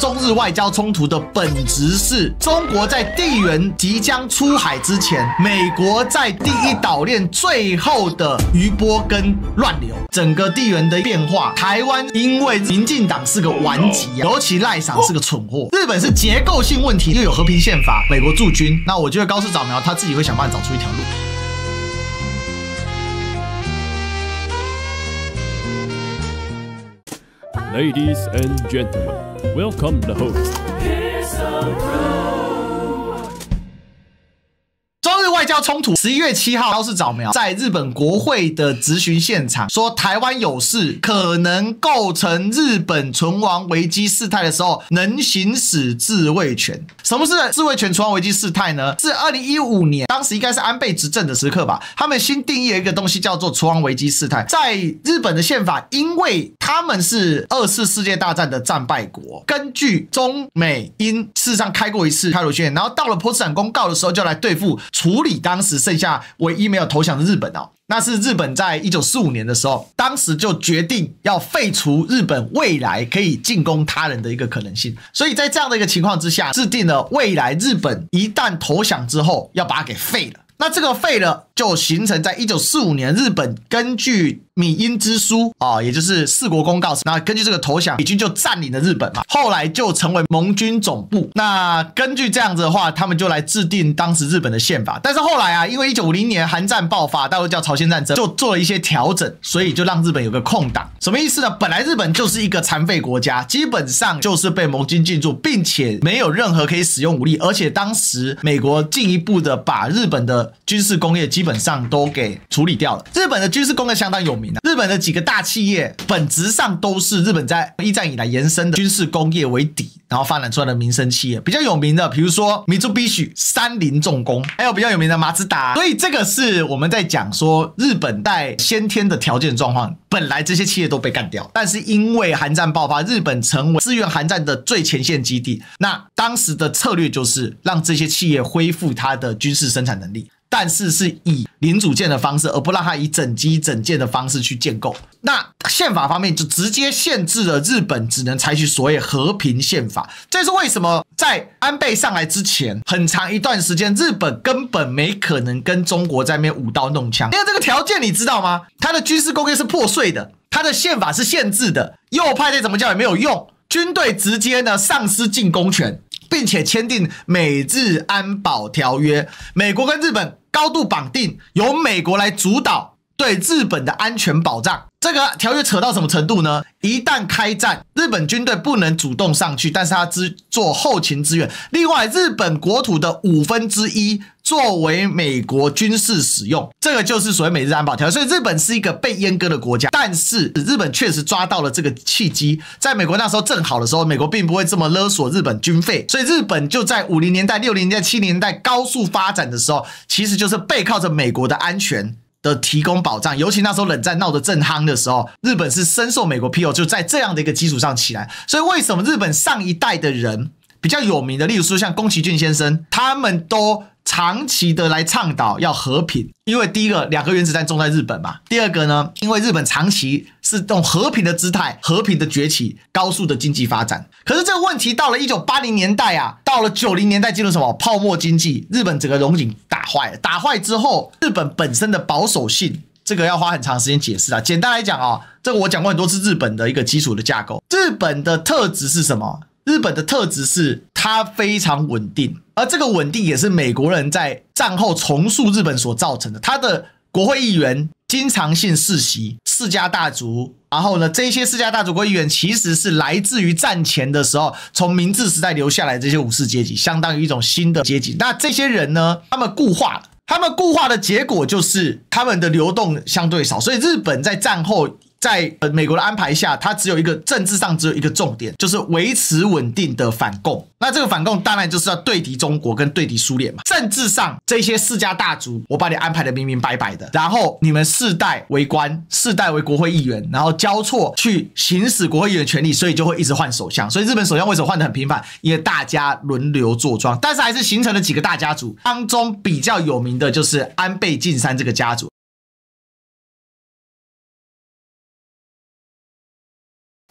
中日外交衝突的本質是中國在地緣即將出海之前，美國在第一島鏈最後的餘波跟亂流，整個地緣的變化。台灣因為民進黨是個頑疾，尤其賴桑是個蠢貨。日本是結構性問題，又有和平憲法，美國駐軍。那我覺得高市早苗他自己會想辦法找出一條路。Ladies and gentlemen, welcome the host. 中日外交衝突，11月7號，高市早苗在日本國會的質詢現場說，台灣有事可能構成日本存亡危機事態的時候，能行使自衛權。什麼是自衛權存亡危機事態呢？是2015年，當時應該是安倍執政的時刻吧，他們新定義了一個東西叫做存亡危機事態。在日本的憲法，因為他們是2次世界大戰的戰敗國，根據中美英事實上開過一次開羅宣言，然后到了波茨坦公告的時候，就來對付處理當時剩下唯一沒有投降的日本哦。那是日本在1945年的時候，當時就決定要廢除日本未來可以進攻他人的一個可能性，所以在這樣的一個情況之下，制定了未來日本一旦投降之後要把它給廢了。那這個廢了，就形成在1945年日本根據米英之書也就是四國公告，那根據這個投降，美軍就佔領了日本嘛，後來就成為盟軍總部。那根據這樣子的話，他們就來制定當時日本的憲法。但是後來因為1950年韓戰爆發，大陸叫朝鮮戰爭，就做了一些調整，所以就讓日本有個空檔。什麼意思呢？本來日本就是一個殘廢國家，基本上就是被盟軍進駐，並且沒有任何可以使用武力，而且當時美國進一步的把日本的軍事工業基本上都給處理掉了。日本的軍事工業相當有名，日本的幾個大企業本質上都是日本在一戰以來延伸的軍事工業為底，然後發展出來的民生企業。比較有名的，比如說Mitsubishi、三菱重工，還有比較有名的馬自達。所以這個是我們在講說日本在先天的條件狀況，本來這些企業都被幹掉，但是因為韓戰爆發，日本成為支援韓戰的最前線基地。那當時的策略就是讓這些企業恢復它的軍事生產能力，但是是以零組件的方式，而不讓它以整機整件的方式去建構。那憲法方面就直接限制了日本只能採取所謂和平憲法。這是為什麼在安倍上來之前很長一段時間，日本根本沒可能跟中國在那邊舞刀弄槍。因為這個條件你知道嗎？它的軍事工業是破碎的，它的憲法是限制的，右派再怎麼叫也沒有用，軍隊直接呢喪失進攻權，並且簽訂美日安保條約，美國跟日本高度綁定，由美國來主導對日本的安全保障。這個條約扯到什麼程度呢？一旦開戰，日本軍隊不能主動上去，但是他只做後勤支援。另外，日本國土的1/5作為美國軍事使用，這個就是所謂美日安保條約。所以日本是一個被閹割的國家，但是日本確實抓到了這個契機。在美國那時候正好的時候，美國並不會這麼勒索日本軍費，所以日本就在50年代、60年代、70年代高速發展的時候，其實就是背靠着美國的安全的提供保障。尤其那时候冷戰鬧得正夯的時候，日本是深受美國庇佑，就在這樣的一個基礎上起來。所以為什麼日本上一代的人比較有名的，例如說像宮崎駿先生，他們都長期的来倡導要和平。因為第一個2個原子彈種在日本嘛，第二個呢，因為日本長期是用和平的姿態、和平的崛起、高速的經濟發展。可是這個問題到了1980年代到了90年代進入什麼泡沫經濟，日本整個榮景打壞了。打壞之後，日本本身的保守性，這個要花很長時間解釋。簡單來講這個我講過很多次，日本的一個基礎的架構。日本的特質是什麼？日本的特質是它非常穩定，而這個穩定也是美國人在戰後重塑日本所造成的。他的國會議員經常性世襲，世家大族，然後呢，這些世家大族國會議員其實是來自於戰前的時候從明治時代留下來的這些武士階級，相當於一種新的階級。那這些人呢，他們固化了，他們固化的結果就是他們的流動相对少，所以日本在戰後在美國的安排下，它只有一個政治上只有一個重點，就是維持穩定的反共。那這個反共當然就是要對敵中國跟對敵蘇聯嘛。政治上這些世家大族，我把你安排的明明白白的，然後你們世代為官，世代為國會議員，然後交錯去行使國会議員權利，所以就會一直換首相。所以日本首相為什麼換得很頻繁？因為大家輪流坐莊，但是還是形成了幾個大家族，當中比較有名的就是安倍晉三這個家族。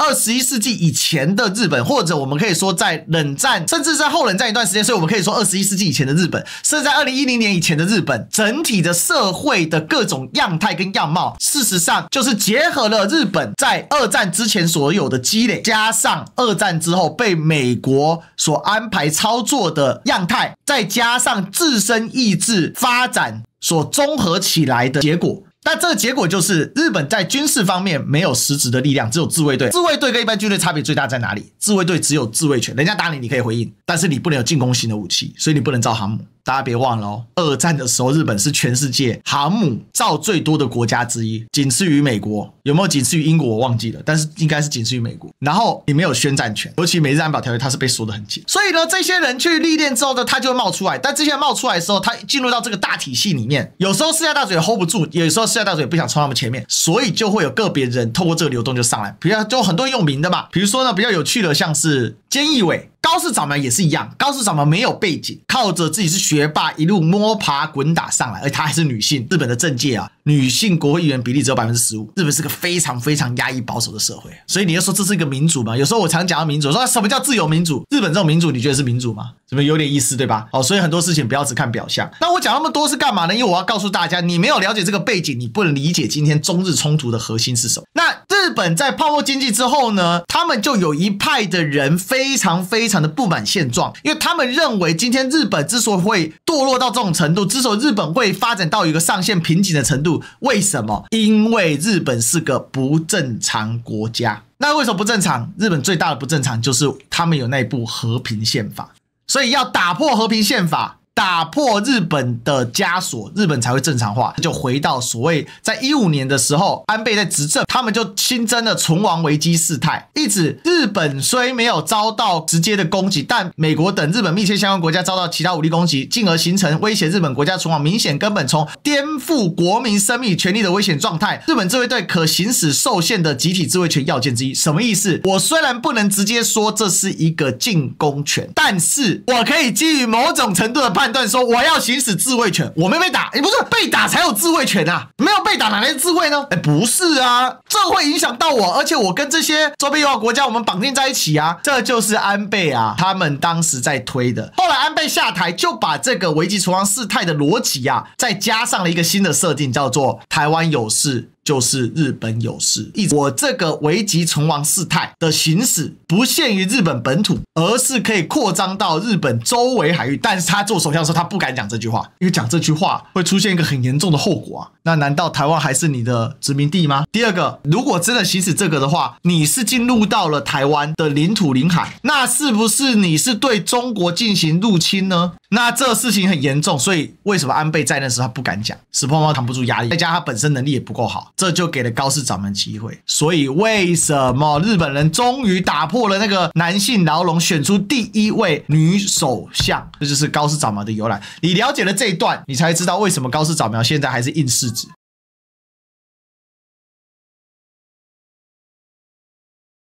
21世紀以前的日本，或者我們可以說在冷戰，甚至在後冷戰一段時間，所以我們可以說21世紀以前的日本，甚至在2010年以前的日本，整體的社會的各種樣態跟樣貌，事實上就是結合了日本在二戰之前所有的積累，加上二戰之後被美國所安排操作的樣態，再加上自身意志發展所綜合起來的結果。那這個結果就是日本在軍事方面沒有實質的力量，只有自衛隊。自衛隊跟一般軍隊差別最大在哪裡？自衛隊只有自衛權，人家打你你可以回應，但是你不能有進攻型的武器，所以你不能造航母。大家別忘了哦，二戰的時候日本是全世界航母造最多的國家之一，僅次於美國。有沒有僅次於英國我忘記了，但是應該是僅次於美國。然後也沒有宣戰權，尤其美日安保条約它是被說得很緊。所以呢，這些人去歷練之後呢，他就會冒出來。但這些人冒出來的时候，他進入到這個大體系裡面，有時候世家大嘴也 hold 不住，有時候世家大嘴也不想衝他們前面，所以就会有個別人透過這個流動就上來。比如就很多用名的嘛，比如說呢比較有趣的像是菅義偉。高市早苗也是一樣，高市早苗沒有背景，靠着自己是學霸一路摸爬滾打上來，而她還是女性。日本的政界啊，女性國會議員比例只有 15%， 日本是個非常非常壓抑保守的社會，所以你要說這是一個民主嗎？有時候我常講到民主，說什麼叫自由民主？日本這種民主你覺得是民主嗎？怎麼有點意思對吧？所以很多事情不要只看表象。那我講那麼多是幹嘛呢？因為我要告訴大家，你沒有了解這個背景，你不能理解今天中日衝突的核心是什麼。那日本在泡沫經濟之後呢，他們就有一派的人非常非常的不滿現狀，因為他們認為今天日本之所以會墮落到這種程度，之所以日本會發展到一個上限瓶頸的程度，為什麼？因為日本是個不正常國家。那為什麼不正常？日本最大的不正常就是他們有那部和平憲法，所以要打破和平憲法，打破日本的枷鎖，日本才会正常化。就回到所謂在15年的時候，安倍在執政，他們就新增了存亡危機事態。一直日本雖沒有遭到直接的攻擊，但美國等日本密切相關國家遭到其他武力攻擊，進而形成威脅日本國家存亡明顯根本從顛覆國民生命權利的危險狀態。日本自衛隊可行使受限的集體自衛權要件之一。什麼意思？我雖然不能直接說這是一個進攻權，但是我可以基於某種程度的判斷說我要行使自衛權。我沒被打，不是被打才有自衛權啊，沒有被打哪來的自衛呢？不是啊，這會影響到我，而且我跟這些周邊友好國家我們綁定在一起啊。這就是安倍啊他們當時在推的。後来安倍下台，就把這個危急存亡事態的邏輯啊，再加上了一個新的設定，叫做台灣有事就是日本有事。我這個危急存亡事態的行使不限於日本本土，而是可以擴張到日本周圍海域。但是他做首相的時候他不敢講這句話，因為講這句話會出現一個很嚴重的後果啊。那難道台灣還是你的殖民地嗎？第二個，如果真的行使這個的話，你是進入到了台灣的領土領海，那是不是你是對中國進行入侵呢？那這事情很嚴重，所以為什麼安倍在那時候他不敢講？石破茂扛不住壓力，再加上他本身能力也不夠好，這就給了高市早苗機會。所以為什麼日本人終於打破了那個男性牢籠，選出第一位女首相？這就是高市早苗的由來。你了解了這一段，你才知道為什麼高市早苗現在還是硬柿子。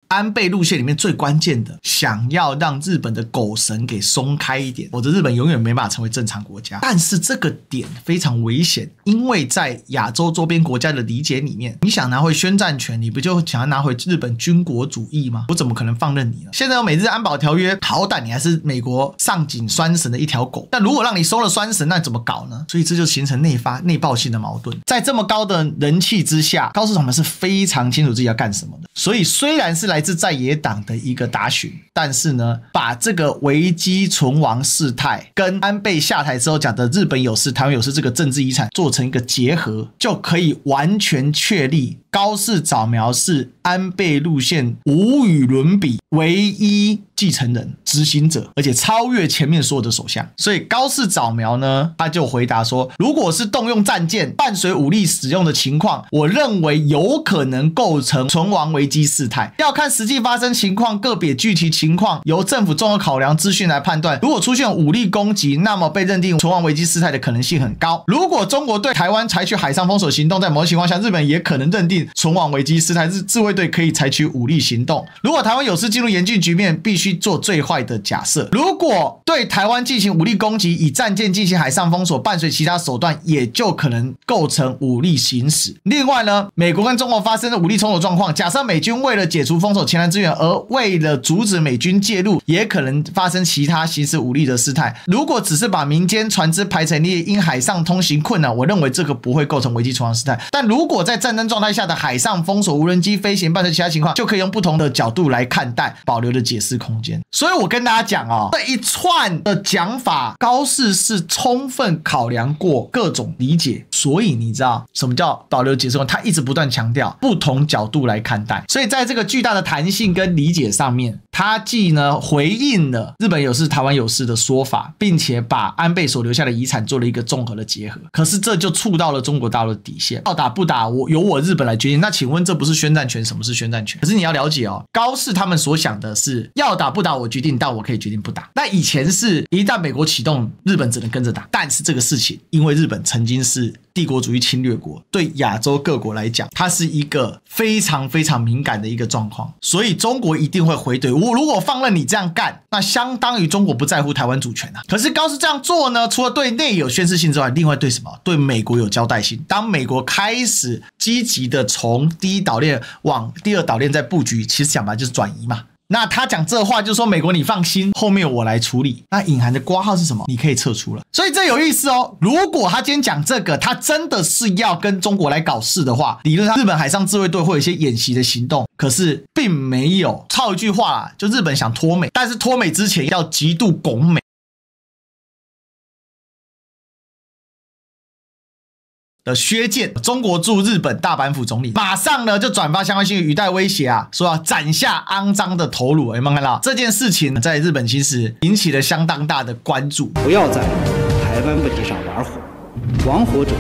安倍路線裡面最關鍵的，想要讓日本的狗繩給鬆開一點，否則日本永遠沒辦法成為正常國家。但是這個點非常危險，因為在亞洲周邊國家的理解裡面，你想拿回宣戰權，你不就想要拿回日本軍國主義嗎？我怎麼可能放任你呢？現在有美日安保條約，好歹你還是美國上緊拴繩的一條狗，但如果讓你鬆了拴繩，那你怎麼搞呢？所以這就形成內爆性的矛盾。在這麼高的人氣之下，高市早苗是非常清楚自己要幹什麼的。所以雖然是來自在野黨的一個答詢，但是呢，把這個危機存亡事態跟安倍下台之後講的日本有事、台灣有事這個政治遺產做成一個結合，就可以完全確立高市早苗是安倍路線無與倫比唯一繼承人、執行者，而且超越前面所有的首相。所以高市早苗呢，他就回答說，如果是動用戰艦伴隨武力使用的情況，我認為有可能構成存亡危機事態，要看實際發生情況，個別具體情況由政府綜合考量資訊來判斷。如果出現武力攻擊，那麼被認定存亡危機事態的可能性很高。如果中國對台灣採取海上封鎖行動，在某些情況下，日本也可能認定定存亡危機事態，自衛隊可以採取武力行動。如果台灣有事進入嚴峻局面，必須做最壞的假設。如果對台灣進行武力攻擊，以戰艦進行海上封鎖，伴隨其他手段，也就可能構成武力行使。另外呢，美國跟中國發生的武力衝突狀況，假設美軍為了解除封鎖前來支援，而為了阻止美軍介入，也可能發生其他行使武力的事態。如果只是把民間船只排成列，因海上通行困難，我認為這個不會構成危機存亡事態。但如果在戰爭狀態下的海上封鎖、無人機飛行伴隨其他情況，就可以用不同的角度來看待，保留的解釋空間。所以我跟大家講哦，這一串的講法，高市是充分考量過各種理解，所以你知道什麼叫保留解釋空間？他一直不斷強調不同角度來看待，所以在這個巨大的彈性跟理解上面，他既呢回應了日本有事、台灣有事的說法，並且把安倍所留下的遺產做了一個綜合的結合。可是這就觸到了中國大陸的底線，要打不打由我日本來決定。那請問這不是宣戰權？什麼是宣戰權？可是你要了解哦，高市他們所想的是要打不打我決定，但我可以決定不打。那以前是一旦美國啟動，日本只能跟着打。但是這个事情，因為日本曾經是帝國主義侵略國，對亞洲各國來講，它是一個非常非常敏感的一個狀況，所以中國一定會回懟。我如果放任你這樣幹，那相當於中國不在乎台灣主權啊。可是高市這樣做呢，除了對內有宣示性之外，另外對什麼？對美國有交代性。當美國開始積極的從第一島鏈往第二島鏈在布局，其實講白就是轉移嘛。那他講這話就是說，美國你放心，後面我來處理。那隱含的括號是什麼？你可以撤出了。所以這有意思哦。如果他今天講這個，他真的是要跟中國來搞事的話，理論上日本海上自衛隊會有一些演習的行動，可是並沒有。套一句話啦，就日本想脫美，但是脫美之前要極度拱美的削艦，中國駐日本大阪府總理馬上呢就轉發相關信息，語帶威脅啊，說要斬下骯髒的頭顱。有沒有看到這件事情在日本其實引起了相當大的關注？不要在台灣問題上玩火，玩火者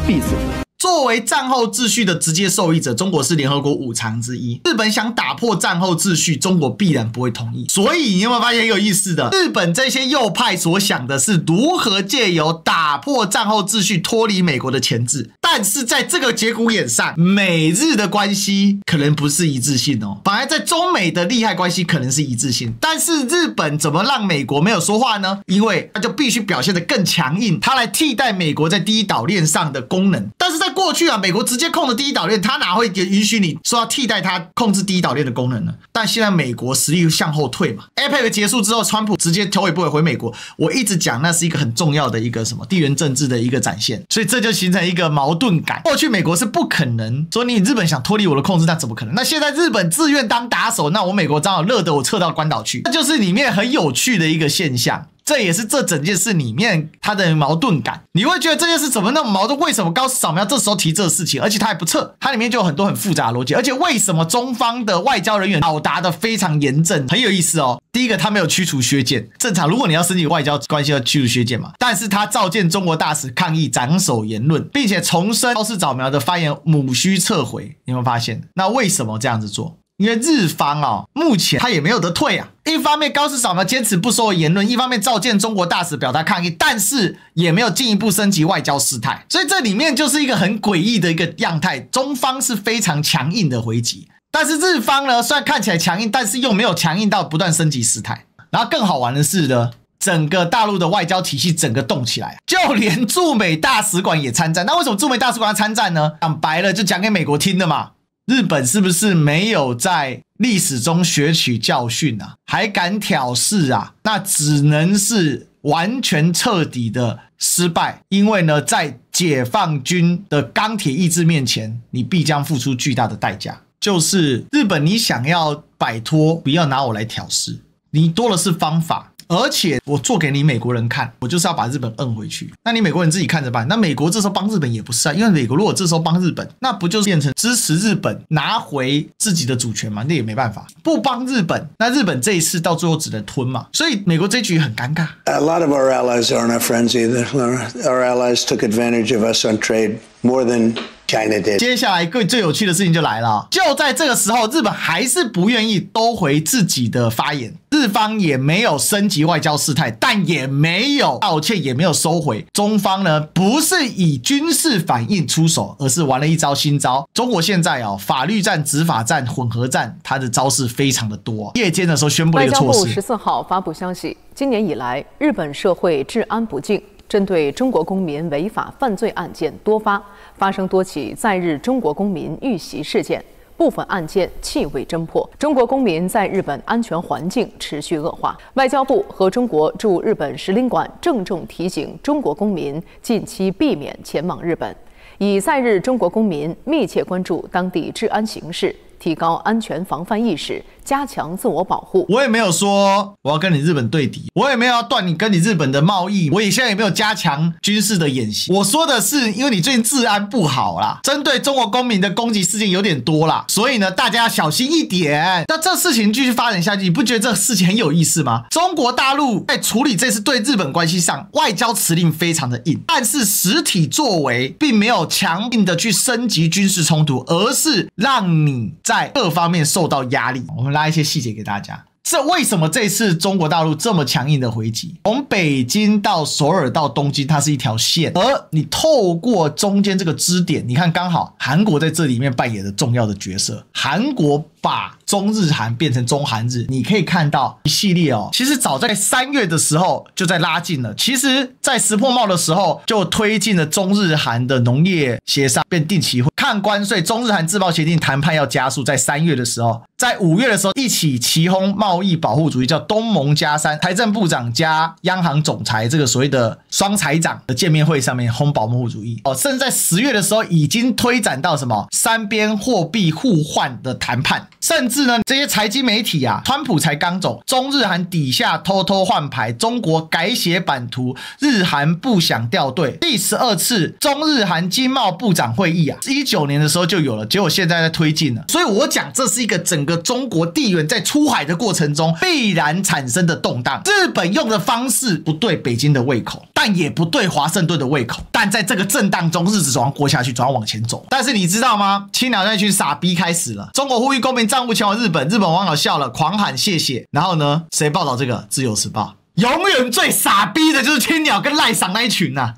必自焚。作為戰後秩序的直接受益者，中國是聯合國五常之一。日本想打破戰後秩序，中國必然不會同意。所以你有沒有發現很有意思的？日本這些右派所想的是如何借由打破戰後秩序脫離美國的鉗制，但是在這個節骨眼上，美日的關係可能不是一致性哦，反而在中美的利害關係可能是一致性。但是日本怎麼讓美國沒有說話呢？因為他就必須表現得更強硬，他來替代美國在第一島鏈上的功能。但是在過去啊，美國直接控制第一島鏈，他哪會允許你說要替代他控制第一島鏈的功能呢？但現在美國實力向後退嘛。APEC 結束之後，川普直接頭也不回回美國。我一直講那是一個很重要的一個什麼地緣政治的一個展現，所以這就形成一個矛盾感。過去美國是不可能說你日本想脫離我的控制，那怎麼可能？那現在日本自願當打手，那我美國正好樂得我撤到關島去，這就是裡面很有趣的一個現象。這也是這整件事裡面它的矛盾感。你會覺得這件事怎麼那麼矛盾？為什麼高市早苗要這時候提這個事情？而且他還不撤，它裡面就有很多很複雜的邏輯。而且為什麼中方的外交人員表達的非常嚴正？很有意思哦。第一個，他沒有驅除削艦，正常如果你要申請外交關係要驅除削艦嘛。但是他召見中國大使抗議斬首言論，並且重申高市早苗的發言母須撤回。你有沒有發現？那為什麼這樣子做？因為日方哦，目前他也沒有得退啊。一方面高市早苗堅持不收回言論，一方面召見中國大使表達抗議，但是也沒有進一步升級外交事態。所以這裡面就是一個很詭異的一個樣態。中方是非常強硬的回擊，但是日方呢，雖然看起來強硬，但是又沒有強硬到不斷升級事態。然後更好玩的是呢，整個大陸的外交體系整個動起來，就連駐美大使館也參戰。那為什麼駐美大使館要參戰呢？講白了就講給美國聽的嘛。日本是不是沒有在歷史中學取教訓啊？還敢挑事啊？那只能是完全徹底的失敗。因為呢，在解放軍的鋼鐵意志面前，你必將付出巨大的代價。就是日本，你想要擺脫，不要拿我來挑事，你多的是方法。而且我做給你美國人看，我就是要把日本摁回去。那你美國人自己看着辦。那美國這時候幫日本也不是啊，因為美國如果這時候幫日本，那不就是變成支持日本拿回自己的主權嗎？那也沒辦法。不幫日本，那日本這一次到最後只能吞嘛。所以美國這局很尷尬。A lot of our allies aren't our friends either. Our allies took advantage of us on trade more than China did. 接下來最有趣的事情就來了，就在這個時候，日本還是不願意兜回自己的發言，日方也沒有升級外交事態，但也沒有道歉，也沒有收回。中方呢，不是以軍事反應出手，而是玩了一招新招。中國現在法律戰、執法戰、混合戰，它的招式非常的多。夜間的時候宣布了一個措施。外交部14號發布消息，今年以來，日本社會治安不敬，針對中國公民違法犯罪案件多發生多起在日中國公民遇襲事件，部分案件棄未偵破，中國公民在日本安全環境持續惡化。外交部和中國駐日本使領館鄭重提醒中國公民近期避免前往日本，以在日中國公民密切關注當地治安形勢，提高安全防範意識，加強自我保護。我也沒有說我要跟你日本对敌，我也没有要断你跟你日本的貿易，我也现在也没有加强軍事的演習。我說的是，因為你最近治安不好啦，針對中國公民的攻擊事件有點多啦，所以呢，大家要小心一點。那這事情繼續發展下去，你不覺得這事情很有意思嗎？中國大陸在處理這次對日本關係上，外交辭令非常的硬，但是實體作為並沒有強硬的去升級軍事衝突，而是讓你在各方面受到壓力。我們拉一些細節給大家。這為什麼這次中國大陸這麼強硬的回擊？從北京到首爾到東京，它是一條線，而你透過中間這個支點，你看剛好韓國在這裡面扮演了重要的角色。韓國把中日韓變成中韓日，你可以看到一系列其實早在3月的時候就在拉近了。其實，在石破茂的時候就推進了中日韓的農業協商變定期會，抗關稅，中日韓自貿協定談判要加速。在3月的時候，在5月的時候一起齊轟貿易保護主義，叫東盟加3，財政部長加央行總裁這個所謂的雙財長的見面會上面轟保護主義。甚至在10月的時候已經推展到什麼三邊貨幣互換的談判。甚至呢，這些財經媒體川普才剛走，中日韓底下偷偷換牌，中國改寫版圖，日韓不想掉隊。第12次中日韓經貿部長會議19年的時候就有了，結果現在在推進了。所以我講這是一個整個中國地緣在出海的過程中必然產生的動盪。日本用的方式不對北京的胃口，但也不對華盛頓的胃口。但在這個震盪中，日子總要過下去，總要往前走。但是你知道嗎？青鳥那群傻逼開始了。中國呼籲公民賬戶前往日本，日本網友笑了，狂喊謝謝。然後呢，誰報道這個？自由時報。永遠最傻逼的就是青鳥跟賴賞那一群啊。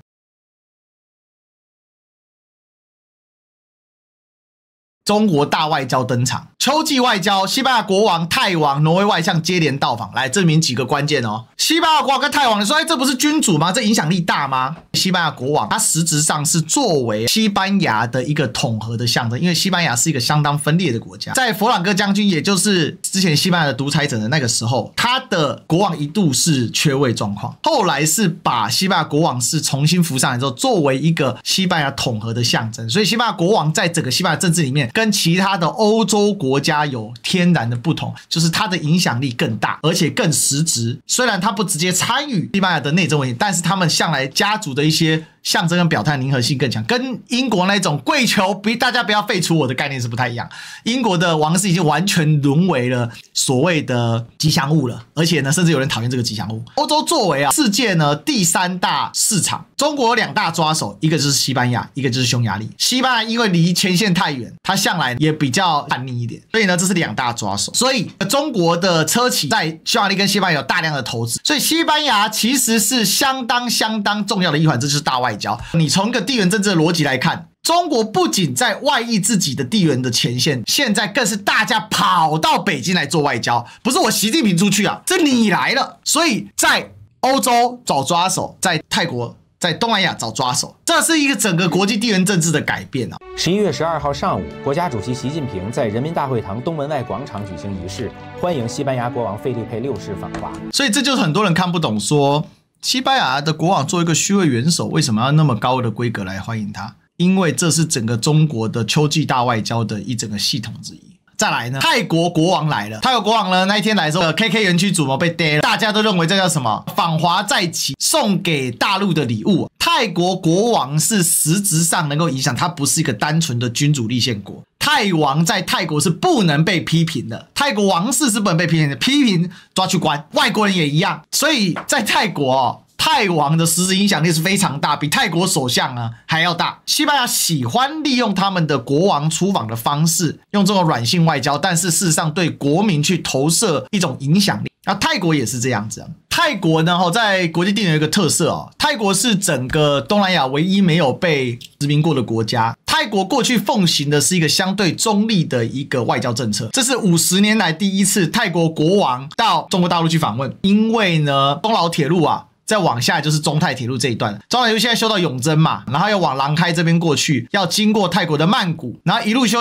中國大外交登場，秋季外交，西班牙國王、泰王、挪威外相接連到訪，來證明幾個關鍵哦。西班牙國王跟泰王，你說這不是君主嗎？這影響力大嗎？西班牙國王他實質上是作為西班牙的一個統合的象徵，因為西班牙是一個相當分裂的國家。在佛朗哥將軍，也就是之前西班牙的獨裁者的那個時候，他的國王一度是缺位狀況，後來是把西班牙國王是重新扶上來之後，作為一個西班牙統合的象徵。所以西班牙國王在整個西班牙政治裡面，跟其他的歐洲國家有天然的不同，就是他的影響力更大，而且更實質。雖然他不直接參與西班牙的內政問題，但是他們向來家族的一些象徵跟表態凝合性更強，跟英國那種跪求大家不要廢除我的概念是不太一樣。英國的王室已經完全淪為了所謂的吉祥物了，而且呢，甚至有人討厭這個吉祥物。歐洲作為世界呢第3大市場，中國有2大抓手，一個就是西班牙，一個就是匈牙利。西班牙因為離前線太遠，它向來也比較叛逆一點，所以呢，這是2大抓手。所以中國的車企在匈牙利跟西班牙有大量的投資，所以西班牙其實是相当重要的一環，這就是大外交。你從一個地緣政治的邏輯來看，中國不僅在外溢自己的地緣的前線，現在更是大家跑到北京來做外交，不是我習近平出去啊，是你來了。所以在歐洲找抓手，在泰國、在東南亞找抓手，這是一個整個國際地緣政治的改變啊。11月12號上午，國家主席習近平在人民大會堂東門外廣場舉行儀式，歡迎西班牙國王費利佩6世訪華。所以這就是很多人看不懂說，西班牙的國王做一個虛位元首，為什麼要那麼高的規格來歡迎他？因為這是整個中國的秋季大外交的一整個系統之一。再來呢，泰國國王來了。泰國國王呢，那一天來的時候 ，KK 園區主謀被逮了，大家都認為這叫什麼？訪華在即，送給大陸的禮物。泰國國王是實質上能夠影響，他不是一個單純的君主立憲國。泰王在泰國是不能被批評的，泰國王室是不能被批評的，批評抓去關，外國人也一樣。所以在泰國泰王的實質影響力是非常大，比泰國首相呢還要大。西班牙喜歡利用他們的國王出訪的方式，用這種軟性外交，但是事實上對國民去投射一種影響力。泰國也是這樣子。泰國呢，在國際地緣有一個特色哦，泰國是整個東南亞唯一沒有被殖民過的國家。泰國過去奉行的是一個相對中立的一個外交政策，這是50年來第一次泰國國王到中國大陸去訪問。因為呢，東老鐵路啊，再往下就是中泰鐵路這一段，中泰鐵路現在修到永珍嘛，然後要往郎開這邊過去，要經過泰國的曼谷，然後一路修，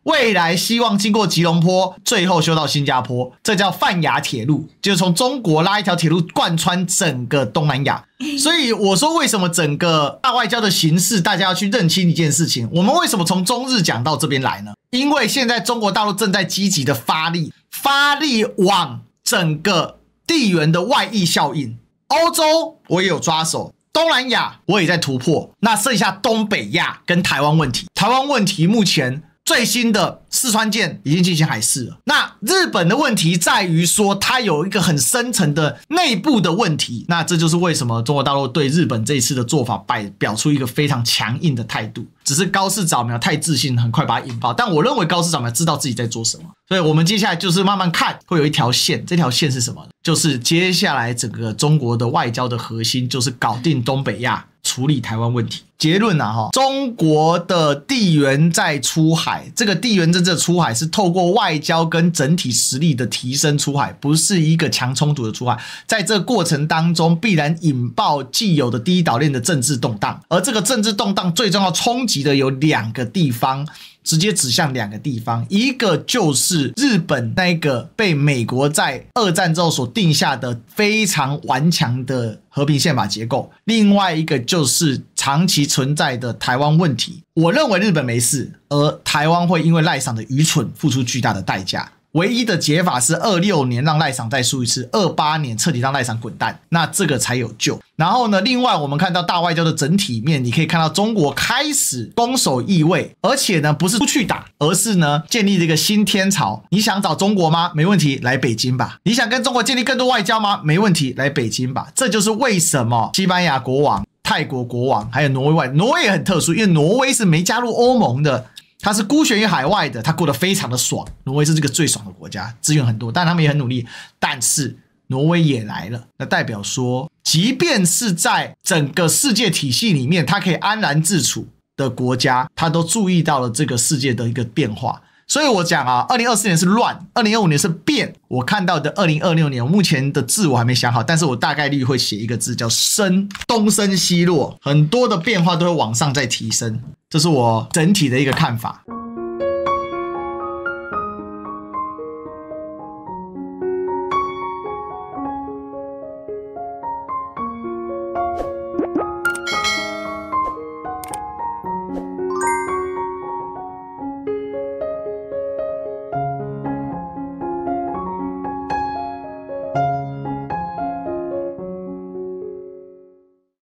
未來希望經過吉隆坡，最後修到新加坡，這叫泛亞鐵路，就是從中國拉一條鐵路貫穿整個東南亞。所以我說，為什麼整個大外交的形式，大家要去認清一件事情，我們為什麼從中日講到這邊來呢？因為現在中國大陸正在積極的發力往整個地緣的外溢效應。歐洲我也有抓手，東南亞我也在突破，那剩下東北亞跟台灣問題。台灣問題目前最新的四川艦已經進行海試了。那日本的問題在於說，它有一個很深層的內部的問題。那這就是為什麼中國大陸對日本這一次的做法表出一個非常強硬的態度。只是高市早苗太自信，很快把它引爆。但我認為高市早苗知道自己在做什麼，所以我們接下來就是慢慢看，會有一條線。這條線是什麼呢？就是接下來整個中國的外交的核心就是搞定東北亞，處理台灣問題。結論啊，中國的地緣在出海，這個地緣政治出海是透過外交跟整體實力的提升出海，不是一個強衝突的出海。在這個過程當中，必然引爆既有的第一島鏈的政治動盪，而這個政治動盪最重要衝擊的有2個地方，直接指向2個地方，一個就是日本那個被美國在2戰之後所定下的非常頑強的和平憲法結構，另外一個就是長期存在的台灣問題。我認為日本沒事，而台灣會因為賴桑的愚蠢付出巨大的代價。唯一的解法是26年讓賴桑再輸一次，28年徹底讓賴桑滾蛋，那這個才有救。然後呢，另外我們看到大外交的整體面，你可以看到中國開始攻守易位，而且呢不是出去打，而是呢建立了一個新天朝。你想找中國嗎？沒問題，來北京吧。你想跟中國建立更多外交嗎？沒問題，來北京吧。這就是為什麼西班牙國王、泰國國王還有挪威，挪威也很特殊，因為挪威是沒加入歐盟的。他是孤懸於海外的，他過得非常的爽。挪威是這個最爽的國家，資源很多，但他們也很努力。但是挪威也來了，那代表說，即便是在整個世界體系裡面，他可以安然自處的國家，他都注意到了這個世界的一個變化。所以我講啊，2024年是亂，2025年是變。我看到的2026年，目前的字我還沒想好，但是我大概率會寫一個字叫升，東升西落，很多的變化都會往上再提升，這是我整體的一個看法。